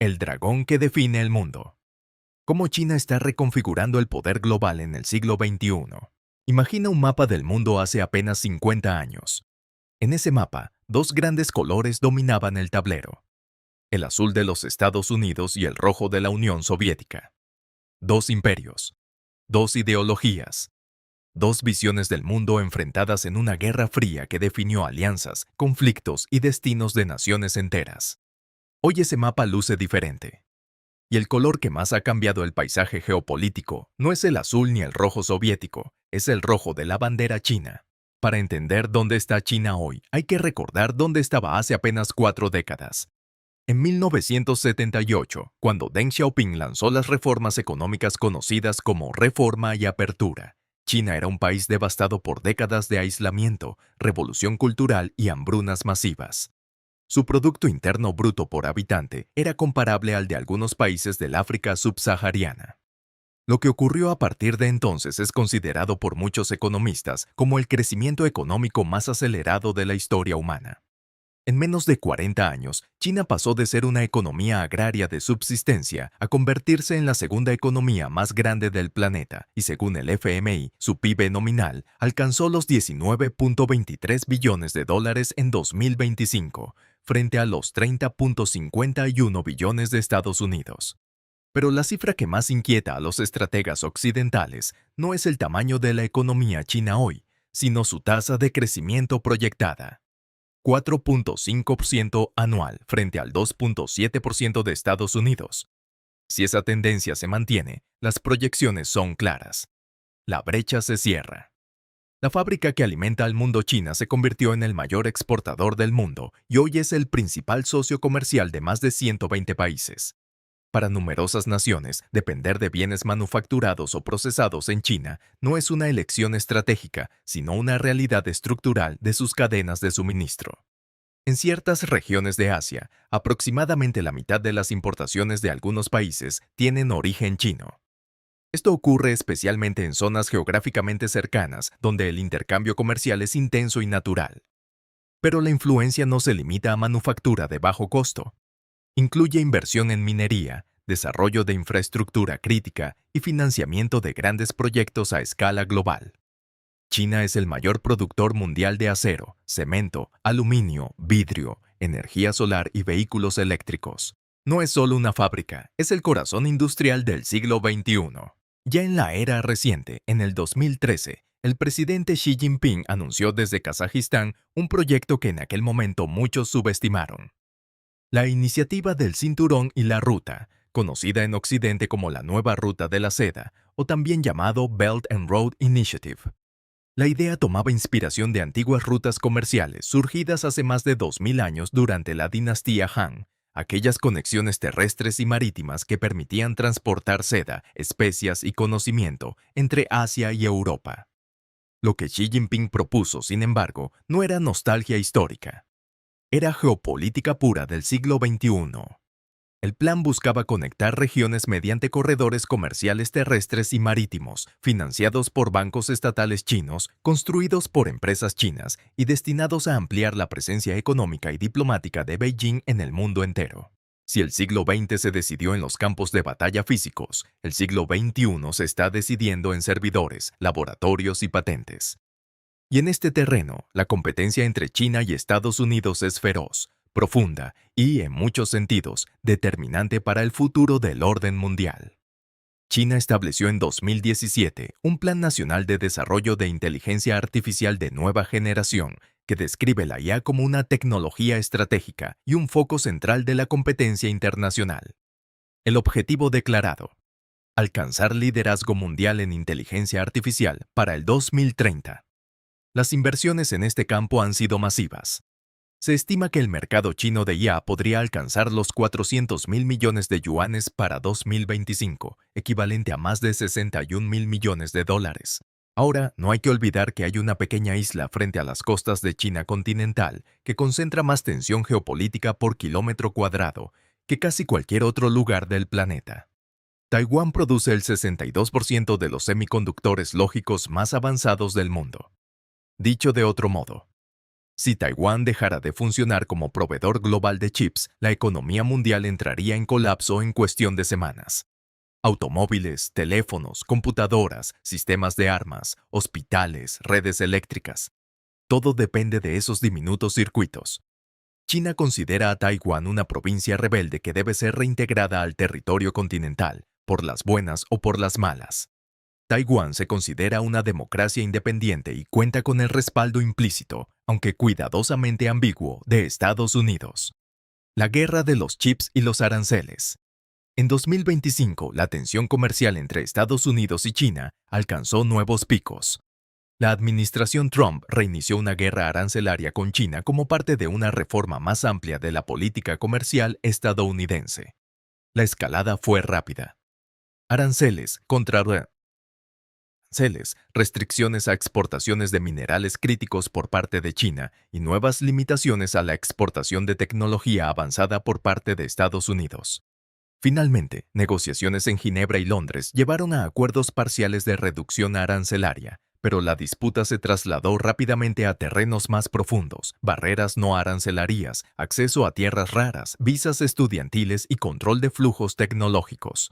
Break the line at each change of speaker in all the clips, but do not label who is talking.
El dragón que define el mundo. ¿Cómo China está reconfigurando el poder global en el siglo XXI? Imagina un mapa del mundo hace apenas 50 años. En ese mapa, dos grandes colores dominaban el tablero: el azul de los Estados Unidos y el rojo de la Unión Soviética. Dos imperios, dos ideologías, dos visiones del mundo enfrentadas en una guerra fría que definió alianzas, conflictos y destinos de naciones enteras. Hoy ese mapa luce diferente. Y el color que más ha cambiado el paisaje geopolítico no es el azul ni el rojo soviético, es el rojo de la bandera china. Para entender dónde está China hoy, hay que recordar dónde estaba hace apenas 4 décadas. En 1978, cuando Deng Xiaoping lanzó las reformas económicas conocidas como Reforma y Apertura, China era un país devastado por décadas de aislamiento, revolución cultural y hambrunas masivas. Su Producto Interno Bruto por habitante era comparable al de algunos países del África subsahariana. Lo que ocurrió a partir de entonces es considerado por muchos economistas como el crecimiento económico más acelerado de la historia humana. En menos de 40 años, China pasó de ser una economía agraria de subsistencia a convertirse en la segunda economía más grande del planeta y, según el FMI, su PIB nominal alcanzó los 19.23 billones de dólares en 2025, frente a los 30.51 billones de Estados Unidos. Pero la cifra que más inquieta a los estrategas occidentales no es el tamaño de la economía china hoy, sino su tasa de crecimiento proyectada: 4.5% anual frente al 2.7% de Estados Unidos. Si esa tendencia se mantiene, las proyecciones son claras. La brecha se cierra. La fábrica que alimenta al mundo, China, se convirtió en el mayor exportador del mundo y hoy es el principal socio comercial de más de 120 países. Para numerosas naciones, depender de bienes manufacturados o procesados en China no es una elección estratégica, sino una realidad estructural de sus cadenas de suministro. En ciertas regiones de Asia, aproximadamente la mitad de las importaciones de algunos países tienen origen chino. Esto ocurre especialmente en zonas geográficamente cercanas, donde el intercambio comercial es intenso y natural. Pero la influencia no se limita a manufactura de bajo costo. Incluye inversión en minería, desarrollo de infraestructura crítica y financiamiento de grandes proyectos a escala global. China es el mayor productor mundial de acero, cemento, aluminio, vidrio, energía solar y vehículos eléctricos. No es solo una fábrica, es el corazón industrial del siglo XXI. Ya en la era reciente, en el 2013, el presidente Xi Jinping anunció desde Kazajistán un proyecto que en aquel momento muchos subestimaron: la iniciativa del Cinturón y la Ruta, conocida en Occidente como la Nueva Ruta de la Seda, o también llamado Belt and Road Initiative. La idea tomaba inspiración de antiguas rutas comerciales surgidas hace más de 2000 años durante la dinastía Han, aquellas conexiones terrestres y marítimas que permitían transportar seda, especias y conocimiento entre Asia y Europa. Lo que Xi Jinping propuso, sin embargo, no era nostalgia histórica. Era geopolítica pura del siglo XXI. El plan buscaba conectar regiones mediante corredores comerciales terrestres y marítimos, financiados por bancos estatales chinos, construidos por empresas chinas y destinados a ampliar la presencia económica y diplomática de Beijing en el mundo entero. Si el siglo XX se decidió en los campos de batalla físicos, el siglo XXI se está decidiendo en servidores, laboratorios y patentes. Y en este terreno, la competencia entre China y Estados Unidos es feroz, profunda y, en muchos sentidos, determinante para el futuro del orden mundial. China estableció en 2017 un Plan Nacional de Desarrollo de Inteligencia Artificial de Nueva Generación que describe la IA como una tecnología estratégica y un foco central de la competencia internacional. El objetivo declarado: alcanzar liderazgo mundial en inteligencia artificial para el 2030. Las inversiones en este campo han sido masivas. Se estima que el mercado chino de IA podría alcanzar los 400.000 millones de yuanes para 2025, equivalente a más de 61.000 millones de dólares. Ahora, no hay que olvidar que hay una pequeña isla frente a las costas de China continental que concentra más tensión geopolítica por kilómetro cuadrado que casi cualquier otro lugar del planeta. Taiwán produce el 62% de los semiconductores lógicos más avanzados del mundo. Dicho de otro modo, Si Taiwán dejara de funcionar como proveedor global de chips, la economía mundial entraría en colapso en cuestión de semanas. Automóviles, teléfonos, computadoras, sistemas de armas, hospitales, redes eléctricas. Todo depende de esos diminutos circuitos. China considera a Taiwán una provincia rebelde que debe ser reintegrada al territorio continental, por las buenas o por las malas. Taiwán se considera una democracia independiente y cuenta con el respaldo implícito, aunque cuidadosamente ambiguo, de Estados Unidos. La guerra de los chips y los aranceles. En 2025, la tensión comercial entre Estados Unidos y China alcanzó nuevos picos. La administración Trump reinició una guerra arancelaria con China como parte de una reforma más amplia de la política comercial estadounidense. La escalada fue rápida. Aranceles contra aranceles, restricciones a exportaciones de minerales críticos por parte de China y nuevas limitaciones a la exportación de tecnología avanzada por parte de Estados Unidos. Finalmente, negociaciones en Ginebra y Londres llevaron a acuerdos parciales de reducción arancelaria, pero la disputa se trasladó rápidamente a terrenos más profundos: barreras no arancelarias, acceso a tierras raras, visas estudiantiles y control de flujos tecnológicos.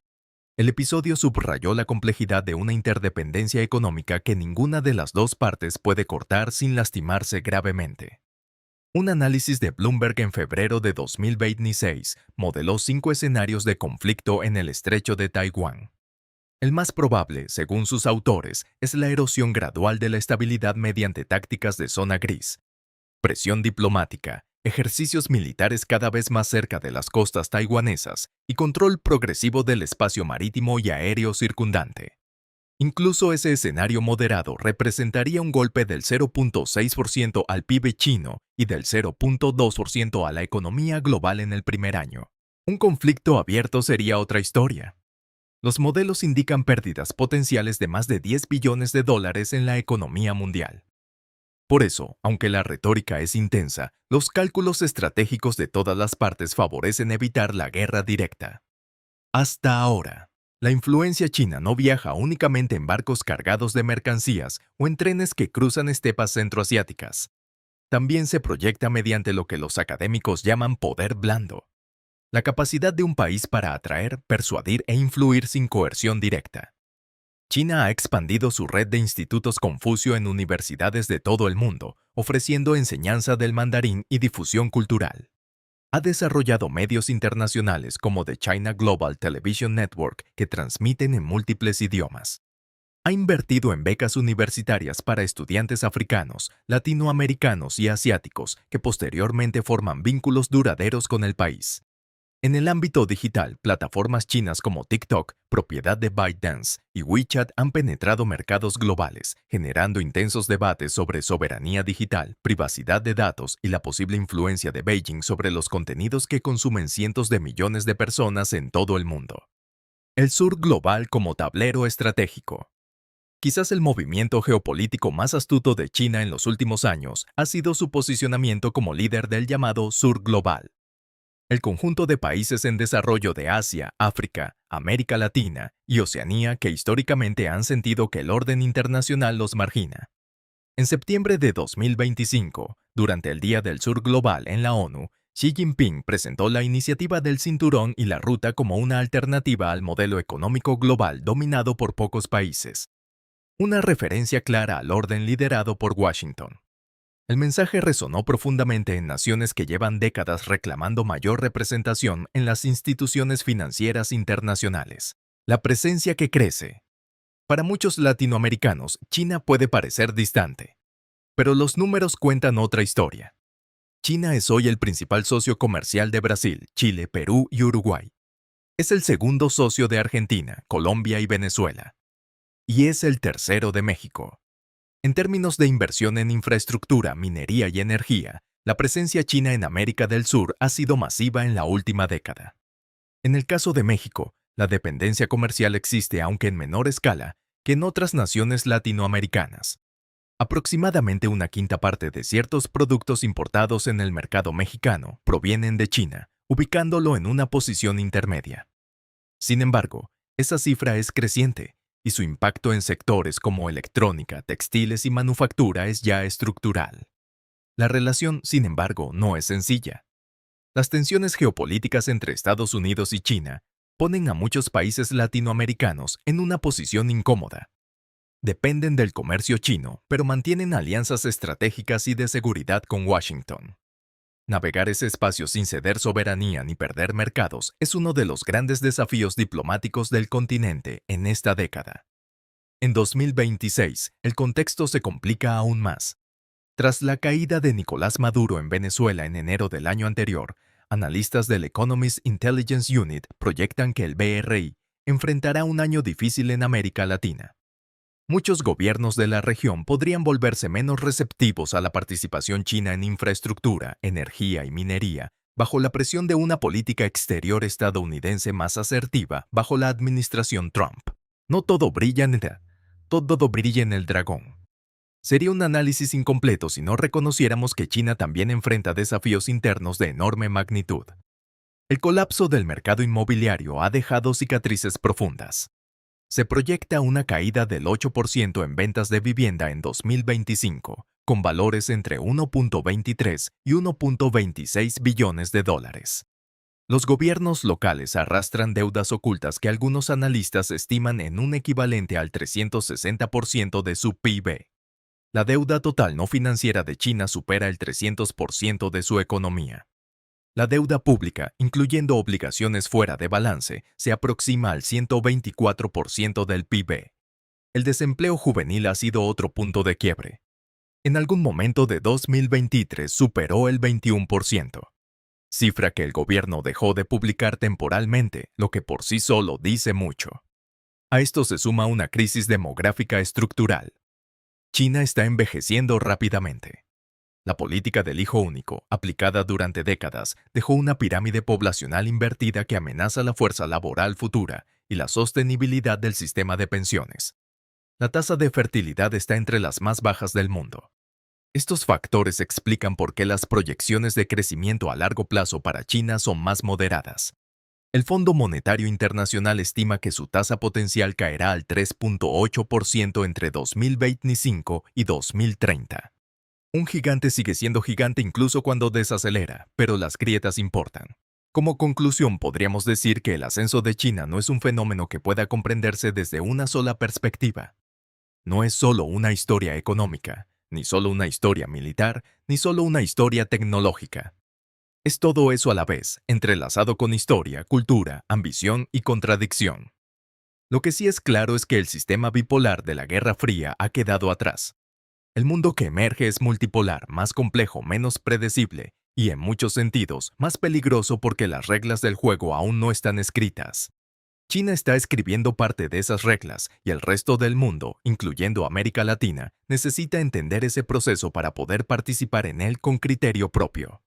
El episodio subrayó la complejidad de una interdependencia económica que ninguna de las dos partes puede cortar sin lastimarse gravemente. Un análisis de Bloomberg en febrero de 2026 modeló 5 escenarios de conflicto en el estrecho de Taiwán. El más probable, según sus autores, es la erosión gradual de la estabilidad mediante tácticas de zona gris, presión diplomática, ejercicios militares cada vez más cerca de las costas taiwanesas y control progresivo del espacio marítimo y aéreo circundante. Incluso ese escenario moderado representaría un golpe del 0.6% al PIB chino y del 0.2% a la economía global en el primer año. Un conflicto abierto sería otra historia. Los modelos indican pérdidas potenciales de más de 10 billones de dólares en la economía mundial. Por eso, aunque la retórica es intensa, los cálculos estratégicos de todas las partes favorecen evitar la guerra directa. Hasta ahora, la influencia china no viaja únicamente en barcos cargados de mercancías o en trenes que cruzan estepas centroasiáticas. También se proyecta mediante lo que los académicos llaman poder blando, la capacidad de un país para atraer, persuadir e influir sin coerción directa. China ha expandido su red de institutos Confucio en universidades de todo el mundo, ofreciendo enseñanza del mandarín y difusión cultural. Ha desarrollado medios internacionales como The China Global Television Network que transmiten en múltiples idiomas. Ha invertido en becas universitarias para estudiantes africanos, latinoamericanos y asiáticos que posteriormente forman vínculos duraderos con el país. En el ámbito digital, plataformas chinas como TikTok, propiedad de ByteDance, y WeChat han penetrado mercados globales, generando intensos debates sobre soberanía digital, privacidad de datos y la posible influencia de Beijing sobre los contenidos que consumen cientos de millones de personas en todo el mundo. El sur global como tablero estratégico. Quizás el movimiento geopolítico más astuto de China en los últimos años ha sido su posicionamiento como líder del llamado sur global. El conjunto de países en desarrollo de Asia, África, América Latina y Oceanía que históricamente han sentido que el orden internacional los margina. En septiembre de 2025, durante el Día del Sur Global en la ONU, Xi Jinping presentó la iniciativa del Cinturón y la Ruta como una alternativa al modelo económico global dominado por pocos países. Una referencia clara al orden liderado por Washington. El mensaje resonó profundamente en naciones que llevan décadas reclamando mayor representación en las instituciones financieras internacionales. La presencia que crece. Para muchos latinoamericanos, China puede parecer distante. Pero los números cuentan otra historia. China es hoy el principal socio comercial de Brasil, Chile, Perú y Uruguay. Es el segundo socio de Argentina, Colombia y Venezuela. Y es el tercero de México. En términos de inversión en infraestructura, minería y energía, la presencia china en América del Sur ha sido masiva en la última década. En el caso de México, la dependencia comercial existe, aunque en menor escala, que en otras naciones latinoamericanas. Aproximadamente una quinta parte de ciertos productos importados en el mercado mexicano provienen de China, ubicándolo en una posición intermedia. Sin embargo, esa cifra es creciente, y su impacto en sectores como electrónica, textiles y manufactura es ya estructural. La relación, sin embargo, no es sencilla. Las tensiones geopolíticas entre Estados Unidos y China ponen a muchos países latinoamericanos en una posición incómoda. Dependen del comercio chino, pero mantienen alianzas estratégicas y de seguridad con Washington. Navegar ese espacio sin ceder soberanía ni perder mercados es uno de los grandes desafíos diplomáticos del continente en esta década. En 2026, el contexto se complica aún más. Tras la caída de Nicolás Maduro en Venezuela en enero del año anterior, analistas del Economist Intelligence Unit proyectan que el BRI enfrentará un año difícil en América Latina. Muchos gobiernos de la región podrían volverse menos receptivos a la participación china en infraestructura, energía y minería, bajo la presión de una política exterior estadounidense más asertiva bajo la administración Trump. No todo brilla en el dragón. Sería un análisis incompleto si no reconociéramos que China también enfrenta desafíos internos de enorme magnitud. El colapso del mercado inmobiliario ha dejado cicatrices profundas. Se proyecta una caída del 8% en ventas de vivienda en 2025, con valores entre 1.23 y 1.26 billones de dólares. Los gobiernos locales arrastran deudas ocultas que algunos analistas estiman en un equivalente al 360% de su PIB. La deuda total no financiera de China supera el 300% de su economía. La deuda pública, incluyendo obligaciones fuera de balance, se aproxima al 124% del PIB. El desempleo juvenil ha sido otro punto de quiebre. En algún momento de 2023 superó el 21%, cifra que el gobierno dejó de publicar temporalmente, lo que por sí solo dice mucho. A esto se suma una crisis demográfica estructural. China está envejeciendo rápidamente. La política del hijo único, aplicada durante décadas, dejó una pirámide poblacional invertida que amenaza la fuerza laboral futura y la sostenibilidad del sistema de pensiones. La tasa de fertilidad está entre las más bajas del mundo. Estos factores explican por qué las proyecciones de crecimiento a largo plazo para China son más moderadas. El Fondo Monetario Internacional estima que su tasa potencial caerá al 3.8% entre 2025 y 2030. Un gigante sigue siendo gigante incluso cuando desacelera, pero las grietas importan. Como conclusión, podríamos decir que el ascenso de China no es un fenómeno que pueda comprenderse desde una sola perspectiva. No es solo una historia económica, ni solo una historia militar, ni solo una historia tecnológica. Es todo eso a la vez, entrelazado con historia, cultura, ambición y contradicción. Lo que sí es claro es que el sistema bipolar de la Guerra Fría ha quedado atrás. El mundo que emerge es multipolar, más complejo, menos predecible y, en muchos sentidos, más peligroso porque las reglas del juego aún no están escritas. China está escribiendo parte de esas reglas y el resto del mundo, incluyendo América Latina, necesita entender ese proceso para poder participar en él con criterio propio.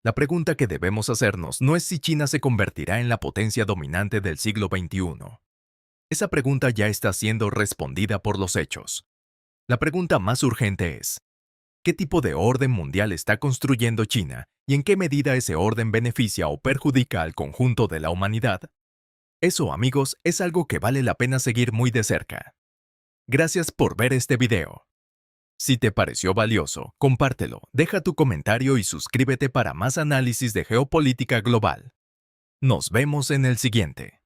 La pregunta que debemos hacernos no es si China se convertirá en la potencia dominante del siglo XXI. Esa pregunta ya está siendo respondida por los hechos. La pregunta más urgente es, ¿qué tipo de orden mundial está construyendo China y en qué medida ese orden beneficia o perjudica al conjunto de la humanidad? Eso, amigos, es algo que vale la pena seguir muy de cerca. Gracias por ver este video. Si te pareció valioso, compártelo, deja tu comentario y suscríbete para más análisis de geopolítica global. Nos vemos en el siguiente.